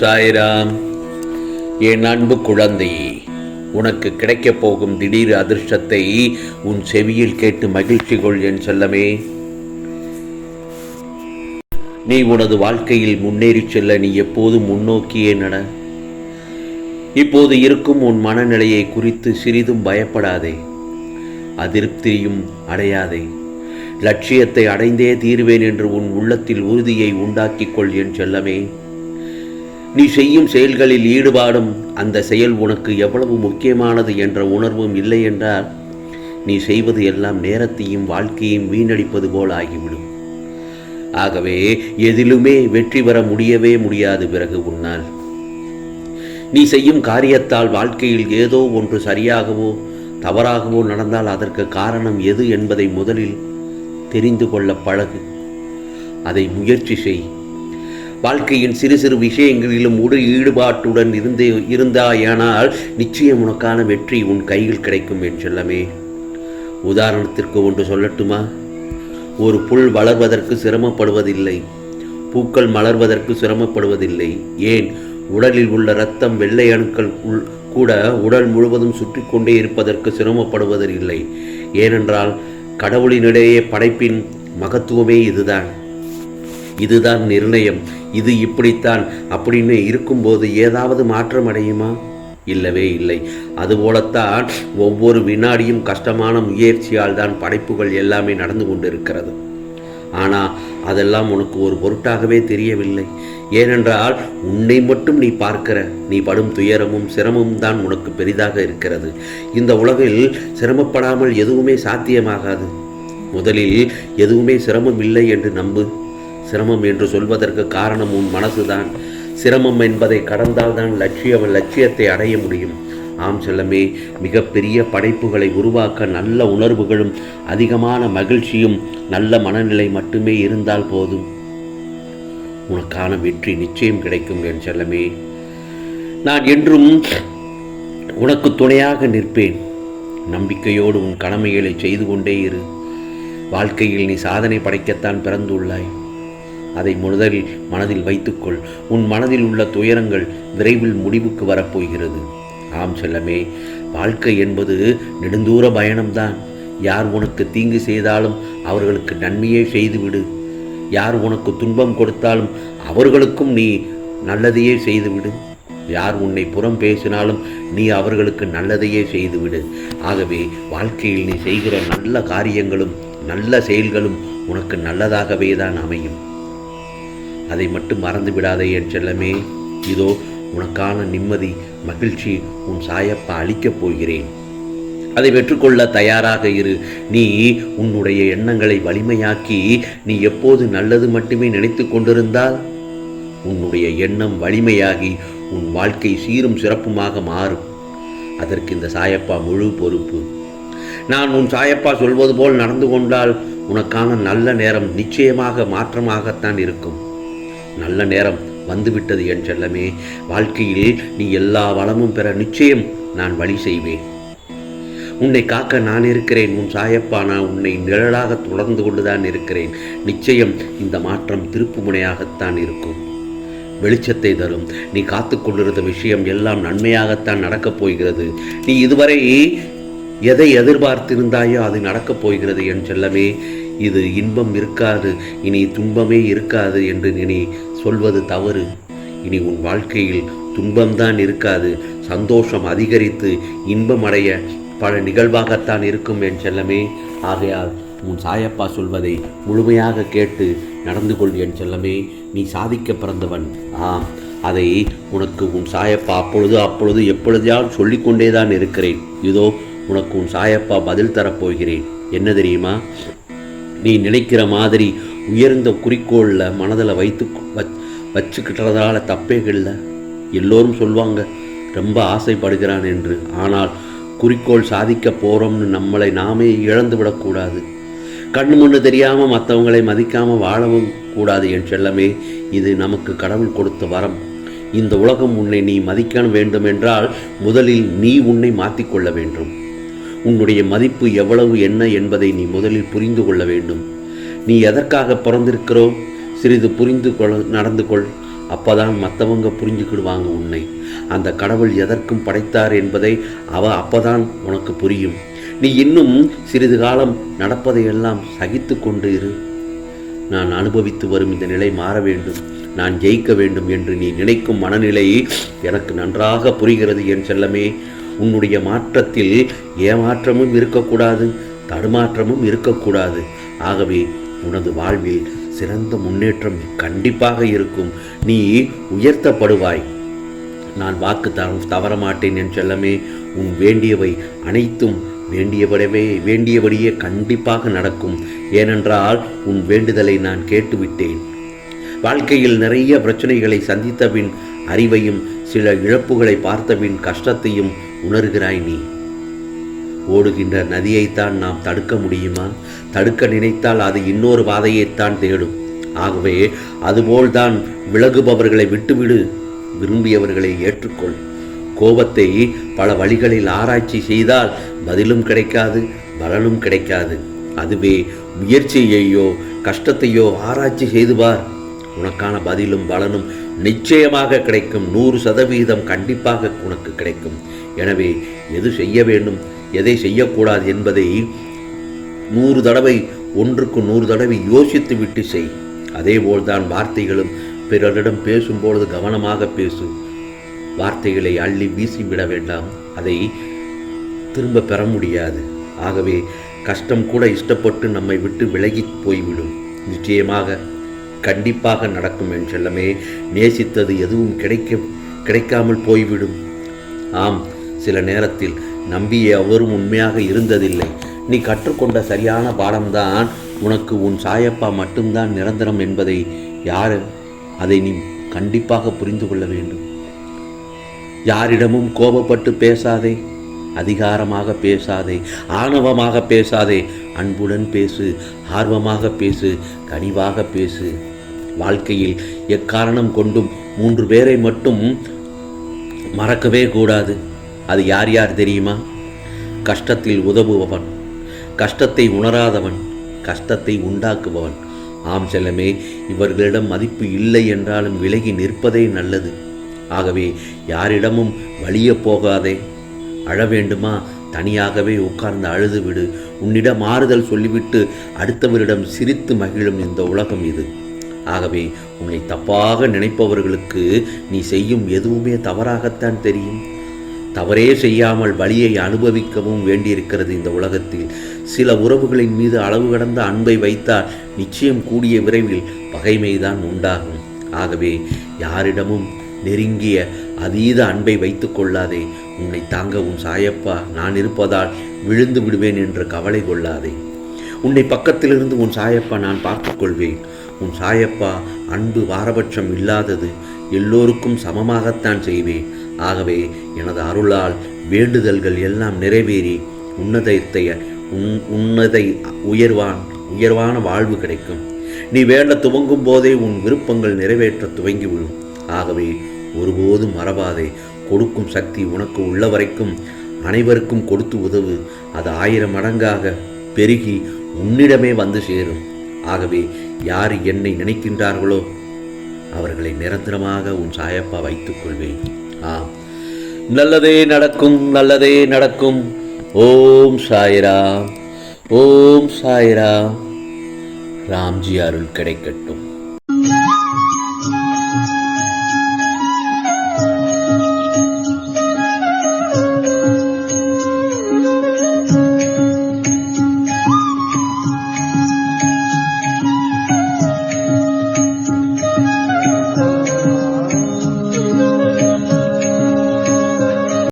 சாய்ராம். என் அன்பு குழந்தையே, உனக்கு கிடைக்கப் போகும் திடீர் அதிர்ஷ்டத்தை உன் செவியில் கேட்டு மகிழ்ச்சி கொள் என் செல்லமே. நீ உனது வாழ்க்கையில் முன்னேறி செல்ல நீ எப்போதும் முன்னோக்கியே நட. இப்போது இருக்கும் உன் மனநிலையை குறித்து சிறிதும் பயப்படாதே, அதிருப்தியும் அடையாதே. லட்சியத்தை அடைந்தே தீர்வேன் என்று உன் உள்ளத்தில் உறுதியை உண்டாக்கிக் கொள் என் செல்லமே. நீ செய்யும் செயல்களில் ஈடுபாடும் அந்த செயல் உனக்கு எவ்வளவு முக்கியமானது என்ற உணர்வும் இல்லை என்றால் நீ செய்வது எல்லாம் நேரத்தையும் வாழ்க்கையும் வீணடிப்பது போல் ஆகிவிடும். ஆகவே எதிலுமே வெற்றி பெற முடியவே முடியாது. பிறகு உன்னால் நீ செய்யும் காரியத்தால் வாழ்க்கையில் ஏதோ ஒன்று சரியாகவோ தவறாகவோ நடந்தால் அதற்கு காரணம் எது என்பதை முதலில் தெரிந்து கொள்ள பழகு. அதை முயற்சி செய். வாழ்க்கையின் சிறு சிறு விஷயங்களிலும் ஈடுபாட்டுடன் இருந்தாயானால் நிச்சயம் உனக்கான வெற்றி உன் கையில் கிடைக்கும் என் செல்லமே. உதாரணத்திற்கு ஒன்று சொல்லட்டுமா? ஒரு புல் வளர்வதற்கு சிரமப்படுவதில்லை, பூக்கள் மலர்வதற்கு சிரமப்படுவதில்லை. ஏன், உடலில் உள்ள இரத்தம் வெள்ளை அணுக்கள் கூட உடல் முழுவதும் சுற்றி கொண்டே இருப்பதற்கு சிரமப்படுவதில்லை. ஏனென்றால் கடவுளினிடையே படைப்பின் மகத்துவமே இதுதான் நிர்ணயம். இது இப்படித்தான் அப்படின்னு இருக்கும்போது ஏதாவது மாற்றம் அடையுமா? இல்லவே இல்லை. அதுபோலத்தான் ஒவ்வொரு வினாடியும் கஷ்டமான முயற்சியால் தான் படைப்புகள் எல்லாமே நடந்து கொண்டிருக்கிறது. ஆனால் அதெல்லாம் உனக்கு ஒரு பொருட்டாகவே தெரியவில்லை. ஏனென்றால் உன்னை மட்டும் நீ பார்க்கிற. நீ படும் துயரமும் சிரமமும் தான் உனக்கு பெரிதாக இருக்கிறது. இந்த உலகில் சிரமப்படாமல் எதுவுமே சாத்தியமாகாது. முதலில் எதுவுமே சிரமம் இல்லை என்று நம்பு. சிரமம் என்று சொல்வதற்கு காரணம் உன் மனசுதான். சிரமம் என்பதை கடந்தால்தான் லட்சியத்தை அடைய முடியும். ஆம் செல்லமே, மிகப்பெரிய படைப்புகளை உருவாக்க நல்ல உணர்வுகளும் அதிகமான மகிழ்ச்சியும் நல்ல மனநிலை மட்டுமே இருந்தால் போதும். உனக்கான வெற்றி நிச்சயம் கிடைக்கும் என் செல்லமே. நான் என்றும் உனக்கு துணையாக நிற்பேன். நம்பிக்கையோடு உன் கடமைகளை செய்து கொண்டே இரு. வாழ்க்கையில் நீ சாதனை படைக்கத்தான் பிறந்துள்ளாய். அதை முதலில் மனதில் வைத்துக்கொள். உன் மனதில் உள்ள துயரங்கள் விரைவில் முடிவுக்கு வரப்போகிறது. ஆம் செல்லமே, வாழ்க்கை என்பது நெடுந்தூர பயணம்தான். யார் உனக்கு தீங்கு செய்தாலும் அவர்களுக்கு நன்மையே செய்துவிடு. யார் உனக்கு துன்பம் கொடுத்தாலும் அவர்களுக்கும் நீ நல்லதையே செய்துவிடு. யார் உன்னை புறம் பேசினாலும் நீ அவர்களுக்கு நல்லதையே செய்துவிடு. ஆகவே வாழ்க்கையில் நீ செய்கிற நல்ல காரியங்களும் நல்ல செயல்களும் உனக்கு நல்லதாகவே தான் அமையும். அதை மட்டும் மறந்து விடாதே என் செல்லமே. இதோ உனக்கான நிம்மதி மகிழ்ச்சி உன் சாயப்பா அளிக்கப் போகிறேன். அதை பெற்றுக்கொள்ள தயாராக இரு. நீ உன்னுடைய எண்ணங்களை வலிமையாக்கி நீ எப்போது நல்லது மட்டுமே நினைத்து கொண்டிருந்தால் உன்னுடைய எண்ணம் வலிமையாகி உன் வாழ்க்கை சீரும் சிறப்புமாக மாறும். அதற்கு இந்த சாயப்பா முழு பொறுப்பு. நான் உன் சாயப்பா சொல்வது போல் நடந்து கொண்டால் உனக்கான நல்ல நேரம் நிச்சயமாக மாற்றமாகத்தான் இருக்கும். நல்ல நேரம் வந்துவிட்டது என் செல்லமே. வாழ்க்கையில் நீ எல்லா வளமும் பெற நிச்சயம் நான் வழி செய்வேன். உன்னை காக்க நான் இருக்கிறேன். உன் சாயப்பா நான் உன்னை நிழலாக தொடர்ந்து கொண்டுதான் இருக்கிறேன். நிச்சயம் இந்த மாற்றம் திருப்பு முனையாகத்தான் இருக்கும். வெளிச்சத்தை தரும். நீ காத்து கொண்டிருந்த விஷயம் எல்லாம் நன்மையாகத்தான் நடக்கப் போகிறது. நீ இதுவரை எதை எதிர்பார்த்திருந்தாயோ அது நடக்கப் போகிறது என் செல்லமே. இது இன்பம் இருக்காது, இனி துன்பமே இருக்காது என்று நீ சொல்வது தவறு. இனி உன் வாழ்க்கையில் துன்பம்தான் இருக்காது, சந்தோஷம் அதிகரித்து இன்பம் அடைய பல நிகழ்வாகத்தான் இருக்கும் என் செல்லமே. ஆகையால் உன் சாயப்பா சொல்வதை முழுமையாக கேட்டு நடந்து கொள் என் செல்லமே. நீ சாதிக்க பிறந்தவன். ஆம், அதை உனக்கு உன் சாயப்பா அப்பொழுது எப்பொழுதையால் சொல்லிக்கொண்டேதான் இருக்கிறேன். இதோ உனக்கு உன் சாயப்பா பதில் தரப்போகிறேன். என்ன தெரியுமா? நீ நினைக்கிற மாதிரி உயர்ந்த குறிக்கோளில் மனதில் வச்சுக்கிட்டதால தப்பே இல்லை. எல்லோரும் சொல்வாங்க ரொம்ப ஆசைப்படுகிறான் என்று. ஆனால் குறிக்கோள் சாதிக்க போகிறோம்னு நம்மளை நாமே இழந்து விடக்கூடாது. கண்ணு முன்னு தெரியாமல் மற்றவங்களை மதிக்காமல் வாழவும் கூடாது என் செல்லமே. இது நமக்கு கடவுள் கொடுத்த வரம். இந்த உலகம் உன்னை நீ மதிக்க வேண்டும் என்றால் முதலில் நீ உன்னை மாற்றிக்கொள்ள வேண்டும். உன்னுடைய மதிப்பு எவ்வளவு என்ன என்பதை நீ முதலில் புரிந்து கொள்ள வேண்டும். நீ எதற்காக பிறந்திருக்கிறோ சிறிது புரிந்து நடந்து கொள். அப்பதான் மற்றவங்க புரிஞ்சுக்கிடுவாங்க உன்னை. அந்த கடவுள் எதற்கும் படைத்தார் என்பதை அப்பதான் உனக்கு புரியும். நீ இன்னும் சிறிது காலம் நடப்பதையெல்லாம் சகித்து கொண்டு இரு. நான் அனுபவித்து வரும் இந்த நிலை மாற வேண்டும், நான் ஜெயிக்க வேண்டும் என்று நீ நினைக்கும் மனநிலை எனக்கு நன்றாக புரிகிறது என் செல்லமே. உன்னுடைய மாற்றத்தில் ஏமாற்றமும் இருக்கக்கூடாது, தடுமாற்றமும் இருக்கக்கூடாது. ஆகவே உனது வாழ்வில் சிறந்த முன்னேற்றம் கண்டிப்பாக இருக்கும். நீ உயர்த்தப்படுவாய். நான் வாக்கு தவறமாட்டேன் என் செல்லமே. உன் வேண்டியவை அனைத்தும் வேண்டியபடியே கண்டிப்பாக நடக்கும். ஏனென்றால் உன் வேண்டுதலை நான் கேட்டுவிட்டேன். வாழ்க்கையில் நிறைய பிரச்சனைகளை சந்தித்தபின் அறிவையும் சில இழப்புகளை பார்த்தபின் கஷ்டத்தையும் உணர்கிறாய் நீ. ஓடுகின்ற நதியைத்தான் நாம் தடுக்க முடியுமா? தடுக்க நினைத்தால் அது இன்னொரு பாதையைத்தான் தேடும். ஆகவே அதுபோல்தான் விலகுபவர்களை விட்டுவிடு, விரும்பியவர்களை ஏற்றுக்கொள். கோபத்தை பல வழிகளில் ஆராய்ச்சி செய்தால் பதிலும் கிடைக்காது, பலனும் கிடைக்காது. அதுவே முயற்சியையோ கஷ்டத்தையோ ஆராய்ச்சி செய்து பார், உனக்கான பதிலும் பலனும் நிச்சயமாக கிடைக்கும். 100% கண்டிப்பாக உனக்கு கிடைக்கும். எனவே எது செய்ய வேண்டும், எதை செய்யக்கூடாது என்பதை 100 தடவை, ஒன்றுக்கு 100 தடவை யோசித்து விட்டு செய். அதேபோல்தான் வார்த்தைகளும். பிறரிடம் பேசும்பொழுது கவனமாக பேசு. வார்த்தைகளை அள்ளி வீசிவிட வேண்டாம், அதை திரும்ப பெற முடியாது. ஆகவே கஷ்டம் கூட இஷ்டப்பட்டு நம்மை விட்டு விலகி போய்விடும். நிச்சயமாக கண்டிப்பாக நடக்கும் என் செல்லமே. நேசித்தது எதுவும் கிடைக்காமல் போய்விடும். ஆம், சில நேரத்தில் நம்பிய அவரும் உண்மையாக இருந்ததில்லை. நீ கற்றுக்கொண்ட சரியான பாடம்தான் உனக்கு உன் சாயப்பா மட்டும்தான் நிரந்தரம் என்பதை அதை நீ கண்டிப்பாக புரிந்து கொள்ள வேண்டும். யாரிடமும் கோபப்பட்டு பேசாதே, அதிகாரமாக பேசாதே, ஆணவமாக பேசாதே. அன்புடன் பேசு, ஆர்வமாக பேசு, கனிவாக பேசு. வாழ்க்கையில் எக்காரணம் கொண்டும் 3 பேரை மட்டும் மறக்கவே கூடாது. அது யார் யார் தெரியுமா? கஷ்டத்தில் உதவுபவன், கஷ்டத்தை உணராதவன், கஷ்டத்தை உண்டாக்குபவன். ஆம் செல்லமே, இவர்களிடம் மதிப்பு இல்லை என்றாலும் விலகி நிற்பதே நல்லது. ஆகவே யாரிடமும் வலிய போகாதே. அழ வேண்டுமா? தனியாகவே உட்கார்ந்து அழுது விடு. உன்னிடம் ஆறுதல் சொல்லிவிட்டு அடுத்தவரிடம் சிரித்து மகிழும் இந்த உலகம் இது. ஆகவே உன்னை தப்பாக நினைப்பவர்களுக்கு நீ செய்யும் எதுவுமே தவறாகத்தான் தெரியும். தவறே செய்யாமல் வலியை அனுபவிக்கவும் வேண்டியிருக்கிறது இந்த உலகத்தில். சில உறவுகளின் மீது அளவு கடந்த அன்பை வைத்தால் நிச்சயம் கூடிய விரைவில் பகைமைதான் உண்டாகும். ஆகவே யாரிடமும் நெருங்கிய அதீத அன்பை வைத்து கொள்ளாதே. உன்னை தாங்க உன் சாயப்பா நான் இருப்பதால் விழுந்து விடுவேன் என்று கவலை கொள்ளாதே. உன்னை பக்கத்திலிருந்து உன் சாயப்பா நான் பார்த்து கொள்வேன். உன் சாயப்பா அன்பு பாரபட்சம் இல்லாதது, எல்லோருக்கும் சமமாகத்தான் செய்வேன். ஆகவே எனது அருளால் வேண்டுதல்கள் எல்லாம் நிறைவேறி உயர்வான வாழ்வு கிடைக்கும். நீ வேண்ட துவங்கும் போதே உன் விருப்பங்கள் நிறைவேற்ற துவங்கிவிடும். ஆகவே ஒருபோதும் மறவாதே. கொடுக்கும் சக்தி உனக்கு உள்ள வரைக்கும் அனைவருக்கும் கொடுத்து உதவு. அது 1000 மடங்காக பெருகி உன்னிடமே வந்து சேரும். ஆகவே யார் என்னை நினைக்கின்றார்களோ அவர்களை நிரந்தரமாக உன் சாயப்பா வைத்துக் கொள்வேன். ஆம், நல்லதே நடக்கும், நல்லதே நடக்கும். ஓம் சாய்ராம், ஓம் சாய்ராம். ராம்ஜி அருள் கிடைக்கட்டும்.